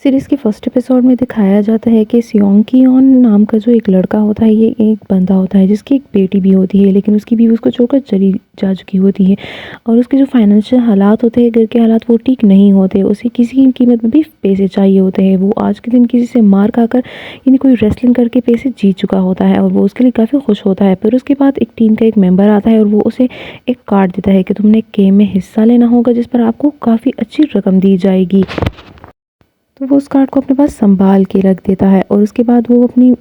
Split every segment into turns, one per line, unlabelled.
Series के first episode में दिखाया जाता है कि सियोंग की-ऑन नाम का जो एक लड़का होता है, ये एक बंदा होता है जिसकी एक बेटी भी होती है, लेकिन उसकी बीवी उसको छोड़कर चली जा चुकी होती है और उसके जो फाइनेंशियल हालात होते हैं, घर के हालात, वो ठीक नहीं होते। उसे किसी की कीमत में भी पैसे चाहिए होते हैं। वो आज के दिन किसी से मार खाकर यानी कोई रेसलिंग करके पैसे जीत चुका होता है और वो उसके लिए काफ़ी खुश होता है। फिर उसके बाद एक टीम का एक मेंबर आता है और वो उसे एक कार्ड देता है कि तुमने एक गेम में हिस्सा लेना होगा जिस पर आपको काफ़ी अच्छी रकम दी जाएगी। तो वो उस कार्ड को अपने पास सँभाल के रख देता है और उसके बाद वो अपनी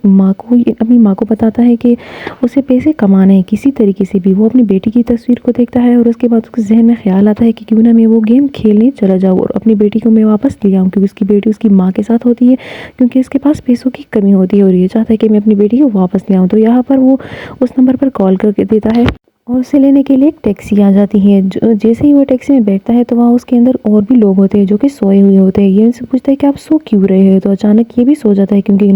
माँ को बताता है कि उसे पैसे कमाने हैं किसी तरीके से भी। वो अपनी बेटी की तस्वीर को देखता है और उसके बाद उसके ज़हन में ख़्याल आता है कि क्यों ना मैं वो गेम खेलने चला जाऊँ और अपनी बेटी को मैं वापस ले आऊँ, क्योंकि उसकी बेटी उसकी माँ के साथ होती है, क्योंकि इसके पास पैसों की कमी होती है और ये चाहता है कि मैं अपनी बेटी को वापस ले आऊँ। तो यहाँ पर वो उस नंबर पर कॉल करके देता है और उसे लेने के लिए एक टैक्सी आ जाती है। जैसे ही वो टैक्सी में बैठता है तो वहाँ उसके अंदर और भी लोग होते हैं जो कि सोए हुए होते हैं। ये उनसे पूछता है कि आप सो क्यों रहे हैं? तो अचानक ये भी सो जाता है क्योंकि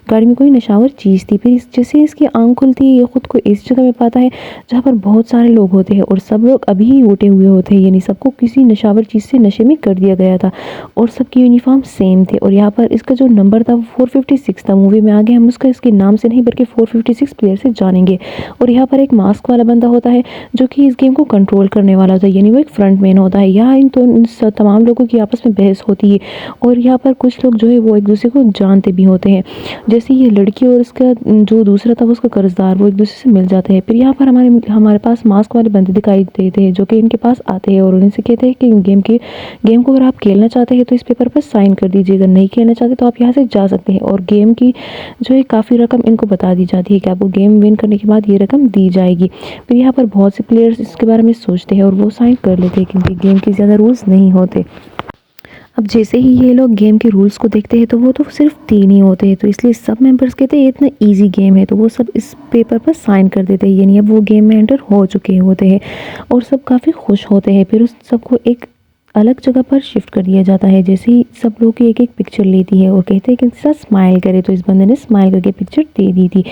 गाड़ी में कोई नशावर चीज़ थी। फिर जैसे इसकी आँख खुलती है, ये खुद को इस जगह में पाता है जहाँ पर बहुत सारे लोग होते हैं और सब लोग अभी ही उठे हुए होते हैं, यानी सबको किसी नशावर चीज़ से नशे में कर दिया गया था और सबकी यूनिफॉर्म सेम थे। और यहाँ पर इसका जो नंबर था वो 456 था। मूवी में आगे हम उसका इसके नाम से नहीं बल्कि 456 प्लेयर से जानेंगे। और यहाँ पर एक मास्क वाला बंदा होता है जो कि इस गेम को कंट्रोल करने वाला होता है, यानी वो एक फ्रंट मैन होता है। यहाँ इन तमाम लोगों की आपस में बहस होती है और यहाँ पर कुछ लोग जो है वो एक दूसरे को जानते भी होते हैं। जैसे ये लड़की और उसका जो दूसरा था उसका कर्जदार, वो एक दूसरे से मिल जाते हैं। फिर यहाँ पर हमारे पास मास्क वाले बंदे दिखाई देते हैं जो कि इनके पास आते हैं और उनसे कहते हैं कि गेम को अगर आप खेलना चाहते हैं तो इस पेपर पर साइन कर दीजिए, अगर नहीं खेलना चाहते तो आप यहाँ से जा सकते हैं। और गेम की जो है काफ़ी रकम इनको बता दी जाती है कि आपको गेम विन करने के बाद ये रकम दी जाएगी। फिर यहाँ पर बहुत से प्लेयर्स इसके बारे में सोचते हैं और वो साइन कर लेते हैं क्योंकि गेम के ज़्यादा रूल्स नहीं होते। अब जैसे ही ये लोग गेम के रूल्स को देखते हैं तो वो तो सिर्फ 3 ही होते हैं, तो इसलिए सब मेंबर्स कहते हैं ये इतना इजी गेम है, तो वो सब इस पेपर पर साइन कर देते हैं, यानी अब वो गेम में एंटर हो चुके होते हैं और सब काफ़ी खुश होते हैं। फिर उस सबको एक अलग जगह पर शिफ्ट कर दिया जाता है। जैसे ही सब लोग की एक एक पिक्चर लेती है और कहते हैं कि इंसान स्माइल करे, तो इस बंदे ने स्माइल करके पिक्चर दे दी थी।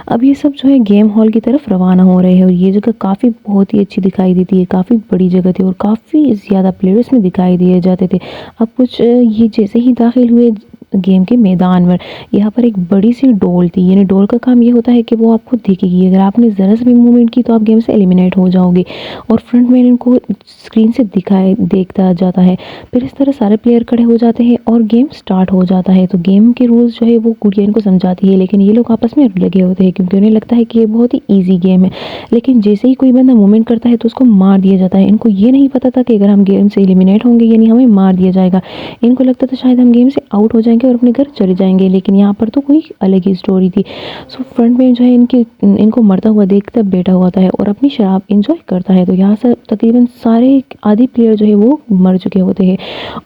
अब ये सब जो है गेम हॉल की तरफ रवाना हो रहे हैं और ये जगह काफ़ी बहुत ही अच्छी दिखाई देती है, काफ़ी बड़ी जगह थी और काफ़ी ज़्यादा प्लेयर्स में दिखाई दिए जाते थे। अब कुछ ये जैसे ही दाखिल हुए गेम के मैदान में, यहाँ पर एक बड़ी सी डोल थी, यानी डोल का काम ये होता है कि वो आपको दिखेगी, अगर आपने ज़रा सा भी मूवमेंट की तो आप गेम से एलिमिनेट हो जाओगे और फ्रंट में इनको स्क्रीन से देखता जाता है। फिर इस तरह सारे प्लेयर खड़े हो जाते हैं और गेम स्टार्ट हो जाता है। तो गेम के रूल्स जो है वो गुड़िया इनको समझाती है, लेकिन ये लोग आपस में लगे होते हैं क्योंकि उन्हें लगता है कि ये बहुत ही ईजी गेम है। लेकिन जैसे ही कोई बंदा मूवमेंट करता है तो उसको मार दिया जाता है। इनको ये नहीं पता था कि अगर हम गेम से एलिमिनेट होंगे यानी हमें मार दिया जाएगा। इनको लगता था शायद हम गेम से आउट हो जाएंगे और अपने घर चले जाएंगे, लेकिन यहाँ पर तो कोई अलग ही स्टोरी थी। सो फ्रंट में जो है इनको मरता हुआ देखकर बैठा हुआ था और अपनी शराब इंजॉय करता है। तो यहाँ से तकरीबन सारे आधे प्लेयर जो है वो मर चुके होते हैं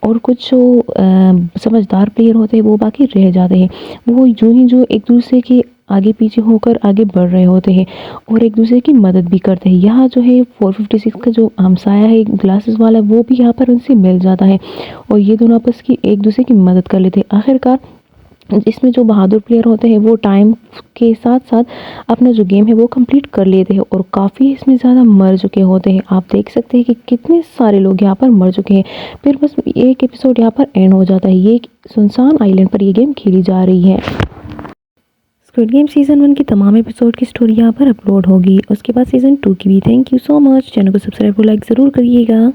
और कुछ जो समझदार प्लेयर होते हैं वो बाकी रह जाते हैं। वो यूं ही जो एक दूसरे के आगे पीछे होकर आगे बढ़ रहे होते हैं और एक दूसरे की मदद भी करते हैं। यहाँ जो है 456 का जो हमसाया है ग्लासेस वाला, वो भी यहाँ पर उनसे मिल जाता है और ये दोनों आपस की एक दूसरे की मदद कर लेते हैं। आखिरकार इसमें जो बहादुर प्लेयर होते हैं वो टाइम के साथ साथ अपना जो गेम है वो कंप्लीट कर लेते हैं और काफ़ी इसमें ज़्यादा मर चुके होते हैं। आप देख सकते हैं कि कितने सारे लोग यहाँ पर मर चुके हैं। फिर बस एक एपिसोड यहाँ पर एंड हो जाता है। ये एक सुनसान आइलैंड पर ये गेम खेली जा रही है। स्क्विड गेम सीज़न 1 की तमाम एपिसोड की स्टोरी यहाँ पर अपलोड होगी, उसके बाद सीज़न 2 की भी। Thank you so much. Channel को सब्सक्राइब और लाइक ज़रूर करिएगा।